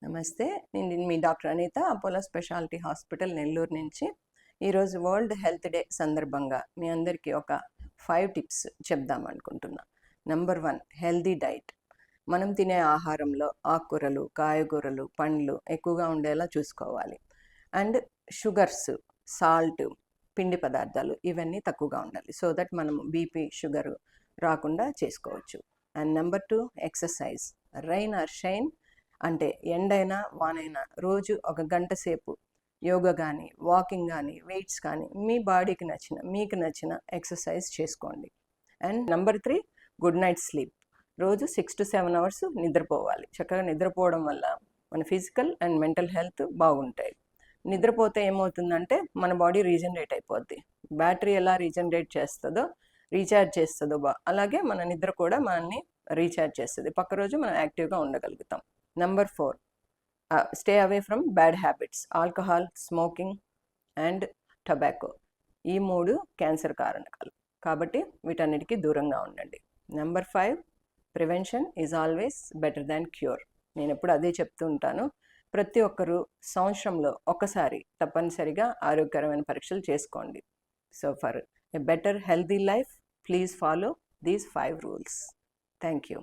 నమస్తే. నేను మీ doctor Anitha, Apollo speciality hospital Nellore నుంచి. ఈరోజు వరల్డ్ హెల్త్ డే సందర్భంగా మీ అందరికీ ఒక 5 టిప్స్ చెప్దామనుకుంటున్నా. Number 1, healthy diet. మనం తినే ఆహారంలో ఆకుకూరలు, కాయగూరలు, పండ్లు ఎక్కువగా ఉండేలా చూసుకోవాలి. అండ్ షుగర్స్, సాల్ట్, పిండి పదార్థాలు ఇవన్నీ తక్కువగా ఉండాలి. సో దట్ మనం బీపీ, షుగర్ రాకుండా చేసుకోవచ్చు. And number 2, exercise. Rain or shine అంటే ఎండైనా వానైనా రోజు 1 గంట సేపు యోగా కానీ, వాకింగ్ కానీ, వెయిట్స్ కానీ మీ బాడీకి మీకు నచ్చిన ఎక్సర్సైజ్ చేసుకోండి. And number 3, good night sleep. రోజు 6 to 7 అవర్స్ నిద్రపోవాలి. చక్కగా నిద్రపోవడం వల్ల మన ఫిజికల్ అండ్ మెంటల్ హెల్త్ బాగుంటాయి. నిద్రపోతే ఏమవుతుందంటే మన బాడీ రీజనరేట్ అయిపోద్ది. బ్యాటరీ ఎలా రీఛార్జ్ చేస్తుందో అలాగే మన నిద్ర కూడా మనల్ని రీఛార్జ్ చేస్తుంది. పక్క రోజు మనం యాక్టివ్గా ఉండగలుగుతాం. Number 4, stay away from bad habits. Alcohol, smoking and tobacco ఈ 3 క్యాన్సర్ కారణాలు కాబట్టి వీటన్నిటికీ దూరంగా ఉండండి. Number 5, prevention is always better than cure. నేను ఎప్పుడు అదే చెప్తూ ఉంటాను. ప్రతి ఒక్కరూ సంవత్సరంలో ఒకసారి తప్పనిసరిగా ఆరోగ్యకరమైన పరీక్షలు చేసుకోండి. So for a better healthy life, please follow these 5 rules. Thank you.